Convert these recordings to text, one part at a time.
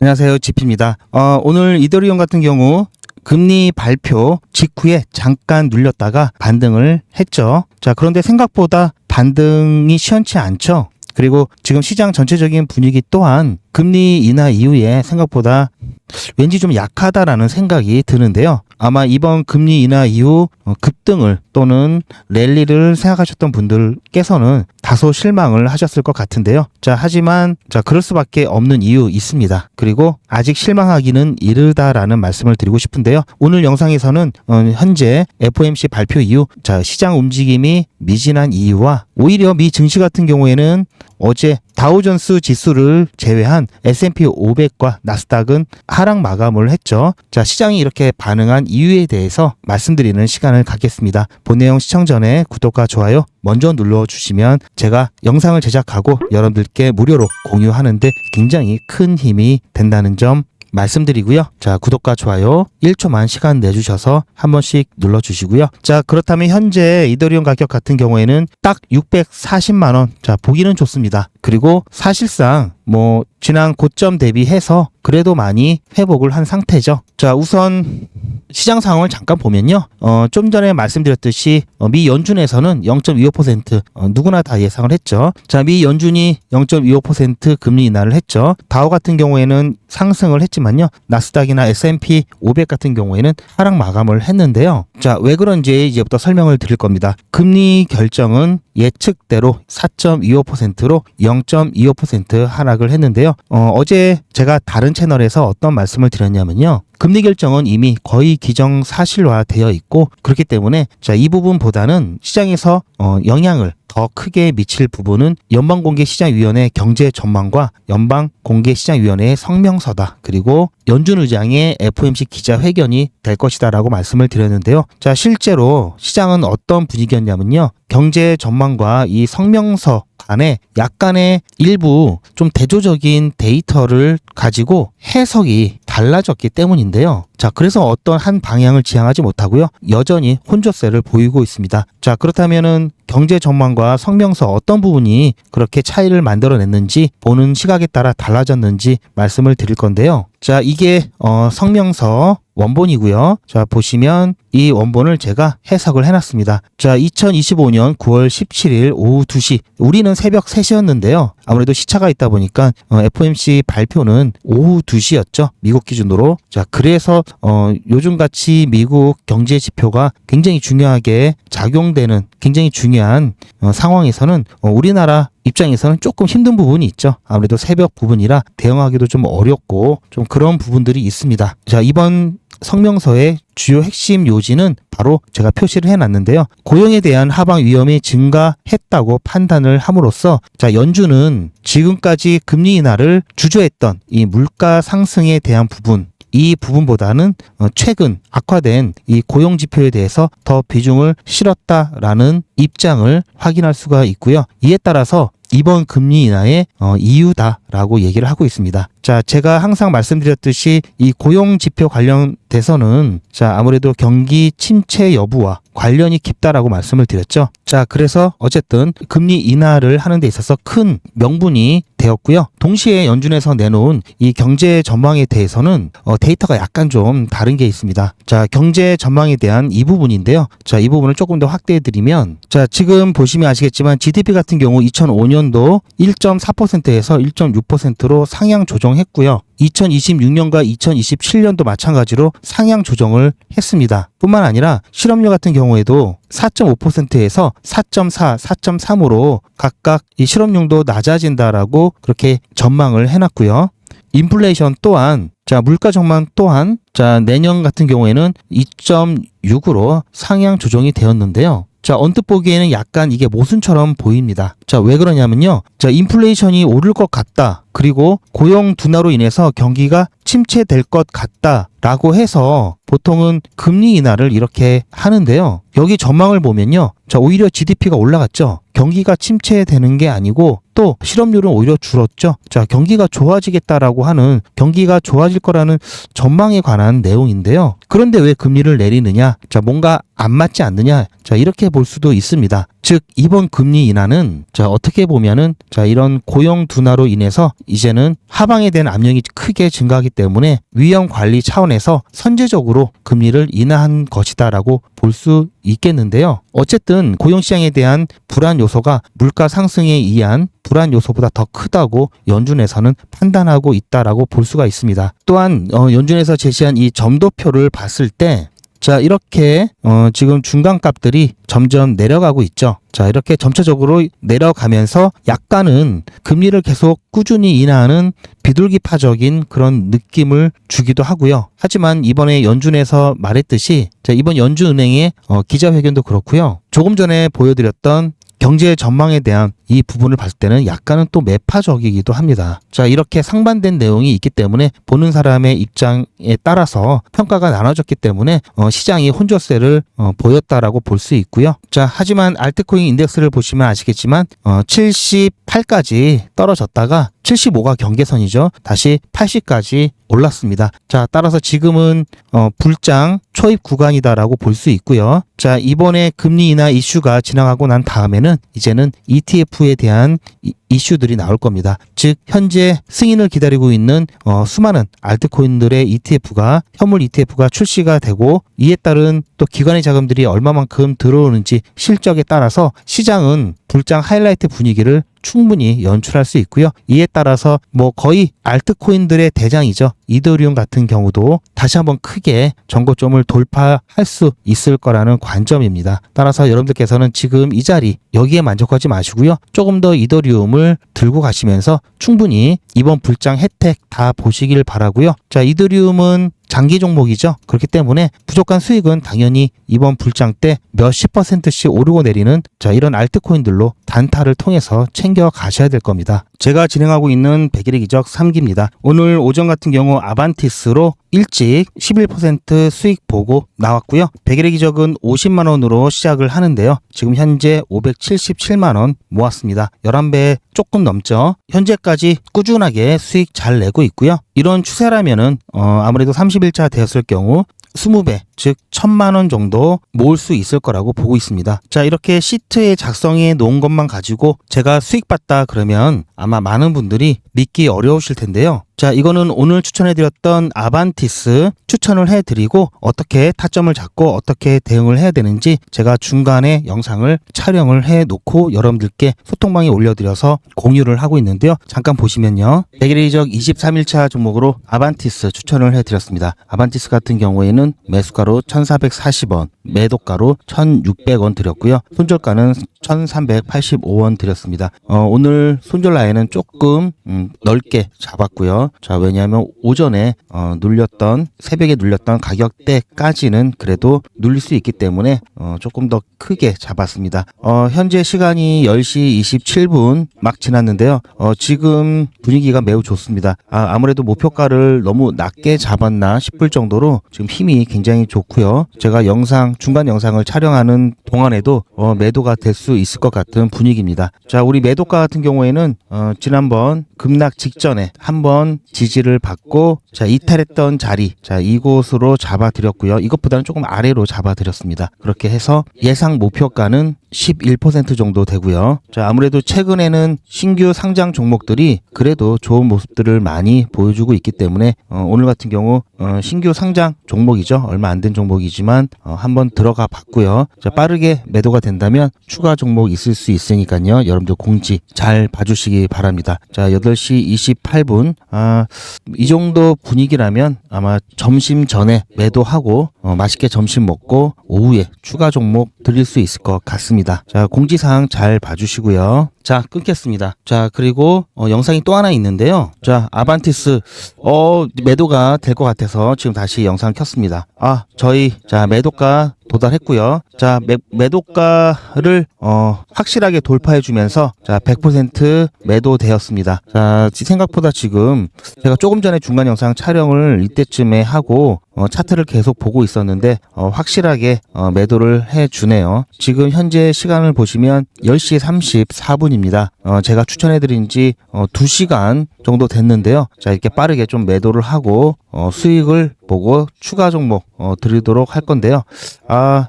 안녕하세요. 지피입니다. 오늘 이더리움 같은 경우 금리 발표 직후에 잠깐 눌렸다가 반등을 했죠. 자, 그런데 생각보다 반등이 시원치 않죠. 그리고 지금 시장 전체적인 분위기 또한 금리 인하 이후에 생각보다 왠지 좀 약하다라는 생각이 드는데요. 아마 이번 금리 인하 이후 급등을 또는 랠리를 생각하셨던 분들께서는 다소 실망을 하셨을 것 같은데요. 자, 하지만 그럴 수밖에 없는 이유 있습니다. 그리고 아직 실망하기는 이르다라는 말씀을 드리고 싶은데요. 오늘 영상에서는 현재 FOMC 발표 이후 시장 움직임이 미진한 이유와 오히려 미 증시 같은 경우에는 어제 다우존스 지수를 제외한 S&P 500과 나스닥은 하락 마감을 했죠. 자, 시장이 이렇게 반응한 이유에 대해서 말씀드리는 시간을 갖겠습니다. 본 내용 시청 전에 구독과 좋아요 먼저 눌러주시면 제가 영상을 제작하고 여러분들께 무료로 공유하는데 굉장히 큰 힘이 된다는 점 말씀드리고요. 자, 구독과 좋아요 1초만 시간 내주셔서 한 번씩 눌러주시고요. 자, 그렇다면 현재 이더리움 가격 같은 경우에는 딱 640만원. 자, 보기는 좋습니다. 그리고 사실상 지난 고점 대비해서 그래도 많이 회복을 한 상태죠. 자, 우선 시장 상황을 잠깐 보면요. 좀 전에 말씀드렸듯이 미 연준에서는 0.25% 누구나 다 예상을 했죠. 자, 미 연준이 0.25% 금리 인하를 했죠. 다우 같은 경우에는 상승을 했지만요. 나스닥이나 S&P 500 같은 경우에는 하락 마감을 했는데요. 자, 왜 그런지 이제부터 설명을 드릴 겁니다. 금리 결정은 예측대로 4.25%로 0.25% 하락을 했는데요. 어제 제가 다른 채널에서 어떤 말씀을 드렸냐면요. 금리 결정은 이미 거의 기정사실화 되어 있고 그렇기 때문에 이 부분보다는 시장에서 영향을 더 크게 미칠 부분은 연방공개시장위원회 경제 전망과 연방공개시장위원회의 성명서다. 그리고 연준 의장의 FOMC 기자회견이 될 것이다라고 말씀을 드렸는데요. 자, 실제로 시장은 어떤 분위기였냐면요. 경제 전망과 이 성명서 간에 약간의 일부 좀 대조적인 데이터를 가지고 해석이 달라졌기 때문인데요. 자, 그래서 어떤 한 방향을 지향하지 못하고요. 여전히 혼조세를 보이고 있습니다. 자, 그렇다면은 경제 전망과 성명서 어떤 부분이 그렇게 차이를 만들어냈는지 보는 시각에 따라 달라졌는지 말씀을 드릴 건데요. 자, 이게 성명서 원본이고요. 자, 보시면 이 원본을 제가 해석을 해놨습니다. 자, 2025년 9월 17일 오후 2시 우리는 새벽 3시였는데요. 아무래도 시차가 있다 보니까 FOMC 발표는 오후 2시였죠. 미국 기준으로. 자, 그래서 요즘같이 미국 경제 지표가 굉장히 중요하게 작용되는 굉장히 중요한 상황에서는 우리나라 입장에서는 조금 힘든 부분이 있죠. 아무래도 새벽 부분이라 대응하기도 좀 어렵고 좀 그런 부분들이 있습니다. 자, 이번 성명서의 주요 핵심 요지는 바로 제가 표시를 해놨는데요. 고용에 대한 하방 위험이 증가했다고 판단을 함으로써 연준은 지금까지 금리 인하를 주저했던 이 물가 상승에 대한 부분 이 부분보다는 최근 악화된 이 고용 지표에 대해서 더 비중을 실었다라는 입장을 확인할 수가 있고요. 이에 따라서 이번 금리 인하의 이유다라고 얘기를 하고 있습니다. 자, 제가 항상 말씀드렸듯이 이 고용 지표 관련돼서는 아무래도 경기 침체 여부와 관련이 깊다라고 말씀을 드렸죠. 자, 그래서 어쨌든 금리 인하를 하는 데 있어서 큰 명분이 되었고요. 동시에 연준에서 내놓은 이 경제 전망에 대해서는 데이터가 약간 좀 다른 게 있습니다. 자, 경제 전망에 대한 이 부분인데요. 자, 이 부분을 조금 더 확대해 드리면 지금 보시면 아시겠지만 GDP 같은 경우 2005년도 1.4%에서 1.6%로 상향 조정했고요. 2026년과 2027년도 마찬가지로 상향 조정을 했습니다. 뿐만 아니라 실업률 같은 경우에도 4.5%에서 4.4, 4.3으로 각각 이 실업률도 낮아진다라고 그렇게 전망을 해놨고요. 인플레이션 또한 물가 전망 또한 내년 같은 경우에는 2.6으로 상향 조정이 되었는데요. 언뜻 보기에는 약간 이게 모순처럼 보입니다. 왜 그러냐면요. 인플레이션이 오를 것 같다. 그리고 고용 둔화로 인해서 경기가 침체될 것 같다라고 해서 보통은 금리 인하를 이렇게 하는데요. 여기 전망을 보면요. 오히려 GDP가 올라갔죠. 경기가 침체되는 게 아니고 또 실업률은 오히려 줄었죠. 자, 경기가 좋아지겠다라고 하는, 경기가 좋아질 거라는 전망에 관한 내용인데요. 그런데 왜 금리를 내리느냐? 자, 뭔가 안 맞지 않느냐? 자, 이렇게 볼 수도 있습니다. 즉, 이번 금리 인하는, 자, 어떻게 보면은, 자, 이런 고용 둔화로 인해서 이제는 하방에 대한 압력이 크게 증가하기 때문에 위험 관리 차원에서 선제적으로 금리를 인하한 것이다라고 볼 수 있겠는데요. 어쨌든 고용시장에 대한 불안 요소가 물가 상승에 의한 불안 요소보다 더 크다고 연준에서는 판단하고 있다라고 볼 수가 있습니다. 또한 연준에서 제시한 이 점도표를 봤을 때, 자, 이렇게 지금 중간값들이 점점 내려가고 있죠. 자, 이렇게 점차적으로 내려가면서 약간은 금리를 계속 꾸준히 인하하는 비둘기파적인 그런 느낌을 주기도 하고요. 하지만 이번에 연준에서 말했듯이, 자, 이번 연준은행의 기자회견도 그렇고요. 조금 전에 보여드렸던 경제 전망에 대한 이 부분을 봤을 때는 약간은 또 매파적이기도 합니다. 자, 이렇게 상반된 내용이 있기 때문에 보는 사람의 입장에 따라서 평가가 나눠졌기 때문에 시장이 혼조세를 보였다라고 볼 수 있고요. 자, 하지만 알트코인 인덱스를 보시면 아시겠지만 78까지 떨어졌다가 75가 경계선이죠. 다시 80까지 올랐습니다. 자, 따라서 지금은 불장 초입 구간이다라고 볼 수 있고요. 자, 이번에 금리 인하 이슈가 지나가고 난 다음에는 이제는 ETF에 대한 이슈들이 나올 겁니다. 즉, 현재 승인을 기다리고 있는 수많은 알트코인들의 ETF가, 현물 ETF가 출시가 되고, 이에 따른 또 기관의 자금들이 얼마만큼 들어오는지 실적에 따라서 시장은 불장 하이라이트 분위기를 충분히 연출할 수 있고요. 이에 따라서 거의 알트코인들의 대장이죠. 이더리움 같은 경우도 다시 한번 크게 정고점을 돌파할 수 있을 거라는 관점입니다. 따라서 여러분들께서는 지금 이 자리 여기에 만족하지 마시고요. 조금 더 이더리움을 들고 가시면서 충분히 이번 불장 혜택 다 보시길 바라고요. 자, 이더리움은 장기 종목이죠. 그렇기 때문에 부족한 수익은 당연히 이번 불장 때 몇십 %씩 오르고 내리는, 자, 이런 알트코인들로 단타를 통해서 챙겨 가셔야 될 겁니다. 제가 진행하고 있는 백일의 기적 3기입니다. 오늘 오전 같은 경우 아반티스로 일찍 11% 수익 보고 나왔고요. 백일의 기적은 50만 원으로 시작을 하는데요. 지금 현재 577만 원 모았습니다. 11배 조금 넘죠. 현재까지 꾸준하게 수익 잘 내고 있고요. 이런 추세라면은 아무래도 30일차 되었을 경우 20배, 즉 1000만 원 정도 모을 수 있을 거라고 보고 있습니다. 자, 이렇게 시트에 작성해 놓은 것만 가지고 제가 수익 봤다 그러면 아마 많은 분들이 믿기 어려우실 텐데요. 자, 이거는 오늘 추천해드렸던 아반티스 추천을 해드리고 어떻게 타점을 잡고 어떻게 대응을 해야 되는지 제가 중간에 영상을 촬영을 해놓고 여러분들께 소통방에 올려드려서 공유를 하고 있는데요. 잠깐 보시면요. 백일의 기적 23일차 종목으로 아반티스 추천을 해드렸습니다. 아반티스 같은 경우에는 매수가로 1440원, 매도가로 1600원 드렸고요. 손절가는 1385원 드렸습니다. 오늘 손절 라인은 조금 넓게 잡았고요. 자, 왜냐하면 오전에 눌렸던, 새벽에 눌렸던 가격대까지는 그래도 눌릴 수 있기 때문에 조금 더 크게 잡았습니다. 현재 시간이 10시 27분 막 지났는데요. 지금 분위기가 매우 좋습니다. 아무래도 목표가를 너무 낮게 잡았나 싶을 정도로 지금 힘이 굉장히 좋고요. 제가 중간 영상을 촬영하는 동안에도 매도가 될 수 있을 것 같은 분위기입니다. 자, 우리 매도가 같은 경우에는 지난번 급락 직전에 한번 지지를 받고, 자, 이탈했던 자리, 자, 이곳으로 잡아드렸고요. 이것보다는 조금 아래로 잡아드렸습니다. 그렇게 해서 예상 목표가는 11% 정도 되고요. 자, 아무래도 최근에는 신규 상장 종목들이 그래도 좋은 모습들을 많이 보여주고 있기 때문에 오늘 같은 경우 신규 상장 종목이죠. 얼마 안 된 종목이지만 한번 들어가 봤고요. 자, 빠르게 매도가 된다면 추가 종목 있을 수 있으니까요. 여러분들 공지 잘 봐주시기 바랍니다. 자, 8시 28분 이 정도 분위기라면 아마 점심 전에 매도하고 맛있게 점심 먹고 오후에 추가 종목 드릴 수 있을 것 같습니다. 자, 공지사항 잘 봐주시고요. 자, 끊겠습니다. 자, 그리고 영상이 또 하나 있는데요. 자, 아반티스 매도가 될 것 같아서 지금 다시 영상 켰습니다. 저희 자, 매도가 도달했고요. 자, 매도가를 확실하게 돌파해주면서 자 100% 매도되었습니다. 자, 생각보다 지금 제가 조금 전에 중간 영상 촬영을 이때쯤에 하고 차트를 계속 보고 있었는데 확실하게 매도를 해주네요. 지금 현재 시간을 보시면 10시 34분입니다. 제가 추천해드린 지 2시간 정도 됐는데요. 자, 이렇게 빠르게 좀 매도를 하고 수익을 보고 추가 종목 드리도록 할 건데요.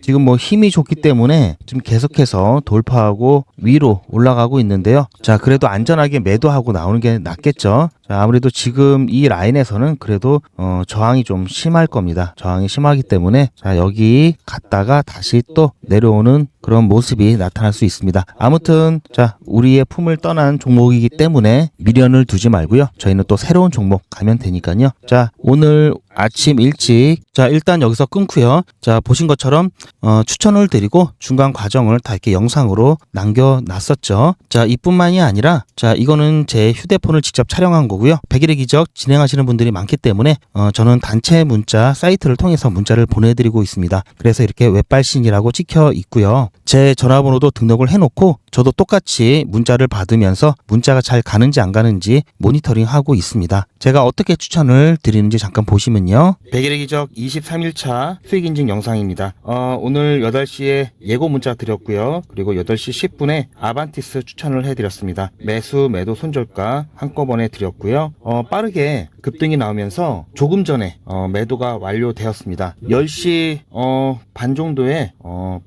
지금 뭐 힘이 좋기 때문에 지금 계속해서 돌파하고 위로 올라가고 있는데요. 자, 그래도 안전하게 매도하고 나오는 게 낫겠죠. 자, 아무래도 지금 이 라인에서는 그래도 저항이 좀 심할 겁니다. 저항이 심하기 때문에 자, 여기 갔다가 다시 또 내려오는 그런 모습이 나타날 수 있습니다. 아무튼 자, 우리의 품을 떠난 종목이기 때문에 미련을 두지 말고요. 저희는 또 새로운 종목 가면 되니까요. 자, 오늘 아침 일찍 자, 일단 여기서 끊고요. 자, 보신 것처럼 추천을 드리고 중간 과정을 다 이렇게 영상으로 남겨놨었죠. 자, 이뿐만이 아니라 자, 이거는 제 휴대폰을 직접 촬영한 거고요. 100일의 기적 진행하시는 분들이 많기 때문에 저는 단체 문자 사이트를 통해서 문자를 보내드리고 있습니다. 그래서 이렇게 웹발신이라고 찍혀 있고요. 제 전화번호도 등록을 해놓고 저도 똑같이 문자를 받으면서 문자가 잘 가는지 안 가는지 모니터링하고 있습니다. 제가 어떻게 추천을 드리는지 잠깐 보시면요. 100일의 기적 23일차 수익 인증 영상입니다. 오늘 8시에 예고 문자 드렸고요. 그리고 8시 10분에 아반티스 추천을 해드렸습니다. 매수, 매도, 손절가 한꺼번에 드렸고요. 빠르게 급등이 나오면서 조금 전에 매도가 완료되었습니다. 10시 반 정도에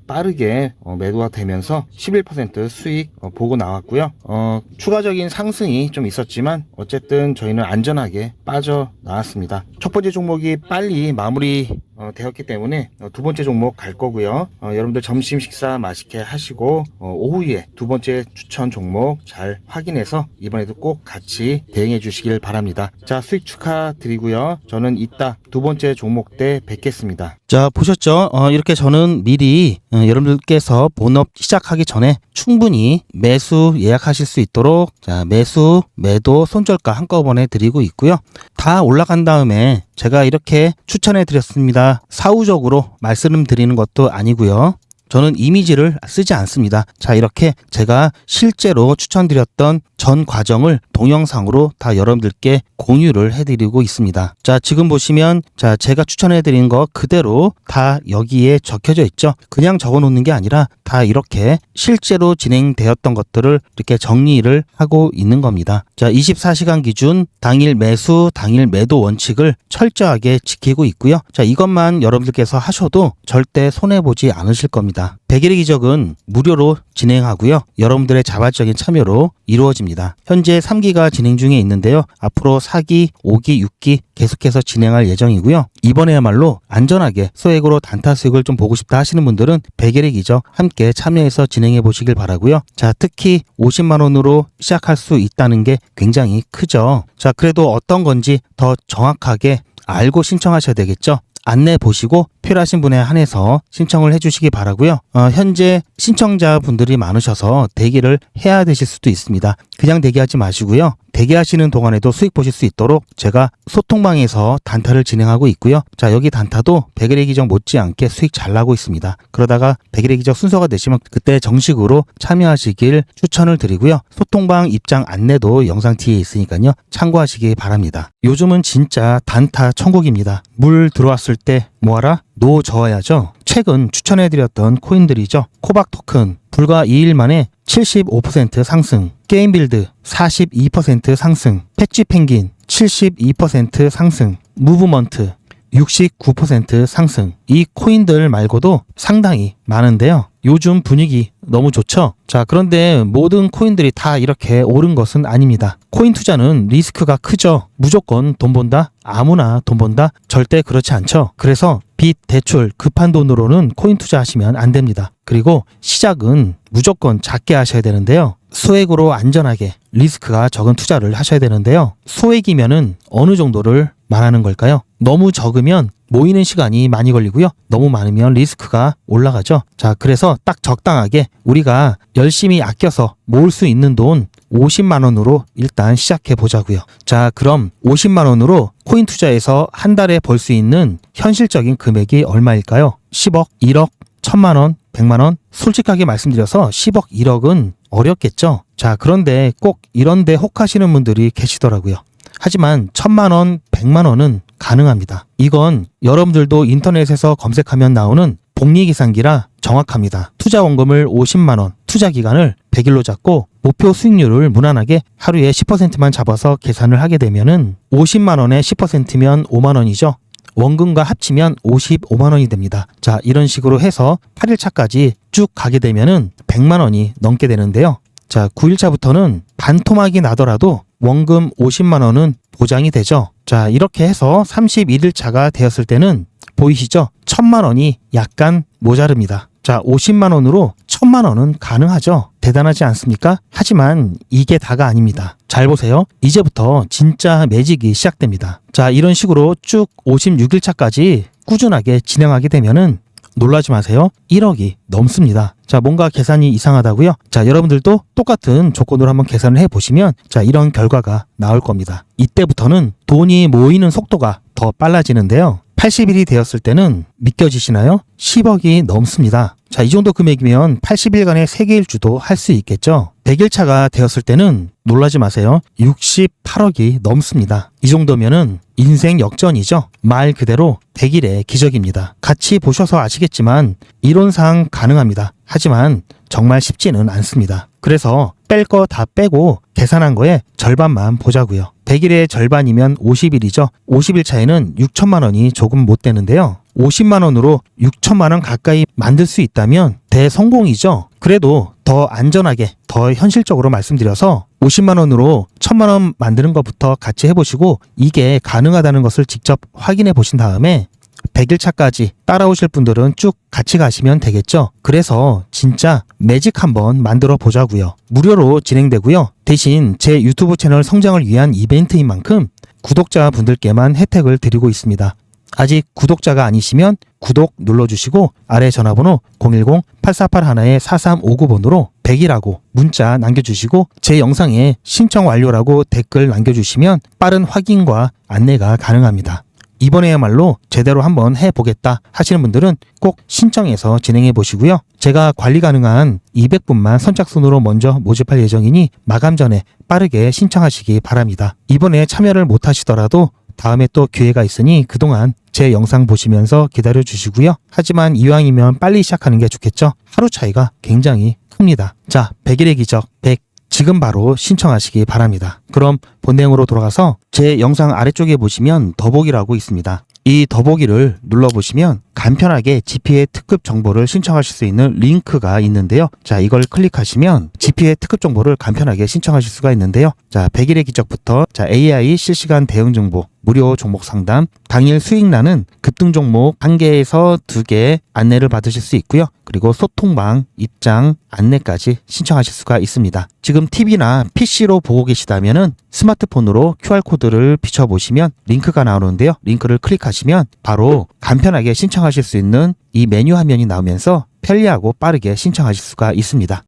빠르게 매도가 되면서 11% 수익 보고 나왔고요. 추가적인 상승이 좀 있었지만 어쨌든 저희는 안전하게 빠져나왔습니다. 첫 번째 종목이 빨리 마무리 되었기 때문에 두 번째 종목 갈 거고요. 여러분들 점심 식사 맛있게 하시고 오후에 두 번째 추천 종목 잘 확인해서 이번에도 꼭 같이 대응해 주시길 바랍니다. 자, 수익 축하드리고요. 저는 이따 두 번째 종목 때 뵙겠습니다. 자, 보셨죠? 이렇게 저는 미리 여러분들께서 본업 시작하기 전에 충분히 매수 예약하실 수 있도록 자, 매수, 매도, 손절가 한꺼번에 드리고 있고요. 다 올라간 다음에 제가 이렇게 추천해 드렸습니다. 사후적으로 말씀드리는 것도 아니고요. 저는 이미지를 쓰지 않습니다. 자, 이렇게 제가 실제로 추천드렸던 전 과정을 동영상으로 다 여러분들께 공유를 해드리고 있습니다. 자, 지금 보시면 자, 제가 추천해드린 거 그대로 다 여기에 적혀져 있죠. 그냥 적어 놓는 게 아니라 다 이렇게 실제로 진행되었던 것들을 이렇게 정리를 하고 있는 겁니다. 자, 24시간 기준 당일 매수, 당일 매도 원칙을 철저하게 지키고 있고요. 자, 이것만 여러분들께서 하셔도 절대 손해보지 않으실 겁니다. 100일의 기적은 무료로 진행하고요. 여러분들의 자발적인 참여로 이루어집니다. 현재 3기가 진행 중에 있는데요. 앞으로 4기, 5기, 6기 계속해서 진행할 예정이고요. 이번에야말로 안전하게 소액으로 단타 수익을 좀 보고 싶다 하시는 분들은 100일의 기적 함께 참여해서 진행해 보시길 바라고요. 자, 특히 50만 원으로 시작할 수 있다는 게 굉장히 크죠. 자, 그래도 어떤 건지 더 정확하게 알고 신청하셔야 되겠죠. 안내 보시고 필요하신 분에 한해서 신청을 해주시기 바라고요. 현재 신청자분들이 많으셔서 대기를 해야 되실 수도 있습니다. 그냥 대기하지 마시고요. 대기하시는 동안에도 수익 보실 수 있도록 제가 소통방에서 단타를 진행하고 있고요. 자, 여기 단타도 100일의 기적 못지않게 수익 잘 나고 있습니다. 그러다가 100일의 기적 순서가 되시면 그때 정식으로 참여하시길 추천을 드리고요. 소통방 입장 안내도 영상 뒤에 있으니까요. 참고하시기 바랍니다. 요즘은 진짜 단타 천국입니다. 물 들어왔을 때 뭐하라? 노 저어야죠. 최근 추천해드렸던 코인들이죠. 코박 토큰 불과 2일 만에 75% 상승, 게임빌드 42% 상승, 패치 펭귄 72% 상승, 무브먼트 69% 상승. 이 코인들 말고도 상당히 많은데요. 요즘 분위기 너무 좋죠? 자, 그런데 모든 코인들이 다 이렇게 오른 것은 아닙니다. 코인 투자는 리스크가 크죠. 무조건 돈 번다? 아무나 돈 번다? 절대 그렇지 않죠. 그래서 빚, 대출, 급한 돈으로는 코인 투자하시면 안 됩니다. 그리고 시작은 무조건 작게 하셔야 되는데요. 소액으로 안전하게 리스크가 적은 투자를 하셔야 되는데요. 소액이면은 어느 정도를 말하는 걸까요? 너무 적으면 모이는 시간이 많이 걸리고요. 너무 많으면 리스크가 올라가죠. 자, 그래서 딱 적당하게 우리가 열심히 아껴서 모을 수 있는 돈 50만 원으로 일단 시작해 보자고요. 자, 그럼 50만 원으로 코인 투자에서 한 달에 벌 수 있는 현실적인 금액이 얼마일까요? 10억, 1억, 1000만 원, 100만 원? 솔직하게 말씀드려서 10억, 1억은 어렵겠죠. 자, 그런데 꼭 이런데 혹하시는 분들이 계시더라고요. 하지만 1000만 원, 100만 원은 가능합니다. 이건 여러분들도 인터넷에서 검색하면 나오는 복리계산기라 정확합니다. 투자 원금을 50만 원, 투자 기간을 100일로 잡고 목표 수익률을 무난하게 하루에 10%만 잡아서 계산을 하게 되면은 50만 원에 10%면 5만 원이죠. 원금과 합치면 55만 원이 됩니다. 자, 이런 식으로 해서 8일차까지 쭉 가게 되면은 100만 원이 넘게 되는데요. 자, 9일차부터는 반토막이 나더라도 원금 50만 원은 보장이 되죠. 자, 이렇게 해서 31일차가 되었을 때는 보이시죠? 1000만 원이 약간 모자릅니다. 자, 50만 원으로 1000만 원은 가능하죠. 대단하지 않습니까? 하지만 이게 다가 아닙니다. 잘 보세요. 이제부터 진짜 매직이 시작됩니다. 자, 이런 식으로 쭉 56일차까지 꾸준하게 진행하게 되면은 놀라지 마세요. 1억이 넘습니다. 자, 뭔가 계산이 이상하다고요? 자, 여러분들도 똑같은 조건으로 한번 계산을 해보시면 자, 이런 결과가 나올 겁니다. 이때부터는 돈이 모이는 속도가 더 빨라지는데요. 80일이 되었을 때는 믿겨지시나요? 10억이 넘습니다. 자, 이 정도 금액이면 80일간의 세계일주도 할 수 있겠죠. 100일차가 되었을 때는 놀라지 마세요. 68억이 넘습니다. 이 정도면은 인생 역전이죠. 말 그대로 100일의 기적입니다. 같이 보셔서 아시겠지만 이론상 가능합니다. 하지만 정말 쉽지는 않습니다. 그래서 뺄 거 다 빼고 계산한 거에 절반만 보자고요. 100일의 절반이면 50일이죠. 50일 차에는 6천만 원이 조금 못 되는데요. 50만 원으로 6천만 원 가까이 만들 수 있다면 대성공이죠. 그래도 더 안전하게, 더 현실적으로 말씀드려서 50만 원으로 1000만 원 만드는 것부터 같이 해보시고 이게 가능하다는 것을 직접 확인해 보신 다음에 100일차까지 따라오실 분들은 쭉 같이 가시면 되겠죠. 그래서 진짜 매직 한번 만들어 보자고요. 무료로 진행되고요. 대신 제 유튜브 채널 성장을 위한 이벤트인 만큼 구독자분들께만 혜택을 드리고 있습니다. 아직 구독자가 아니시면 구독 눌러주시고 아래 전화번호 010-8481-4359번으로 100이라고 문자 남겨주시고 제 영상에 신청 완료라고 댓글 남겨주시면 빠른 확인과 안내가 가능합니다. 이번에야말로 제대로 한번 해보겠다 하시는 분들은 꼭 신청해서 진행해 보시고요. 제가 관리 가능한 200분만 선착순으로 먼저 모집할 예정이니 마감 전에 빠르게 신청하시기 바랍니다. 이번에 참여를 못 하시더라도 다음에 또 기회가 있으니 그동안 제 영상 보시면서 기다려 주시고요. 하지만 이왕이면 빨리 시작하는 게 좋겠죠. 하루 차이가 굉장히 큽니다. 자, 100일의 기적 100 지금 바로 신청하시기 바랍니다. 그럼 본 내용으로 돌아가서 제 영상 아래쪽에 보시면 더보기라고 있습니다. 이 더보기를 눌러보시면 간편하게 GPA 특급 정보를 신청하실 수 있는 링크가 있는데요. 자, 이걸 클릭하시면 GPA 특급 정보를 간편하게 신청하실 수가 있는데요. 자, 100일의 기적부터 자, AI 실시간 대응 정보, 무료 종목 상담, 당일 수익나는 급등 종목 1개에서 2개 안내를 받으실 수 있고요. 그리고 소통방, 입장, 안내까지 신청하실 수가 있습니다. 지금 TV나 PC로 보고 계시다면은 스마트폰으로 QR코드를 비춰보시면 링크가 나오는데요. 링크를 클릭하시면 바로 간편하게 신청하실 수 있는 이 메뉴 화면이 나오면서 편리하고 빠르게 신청하실 수가 있습니다.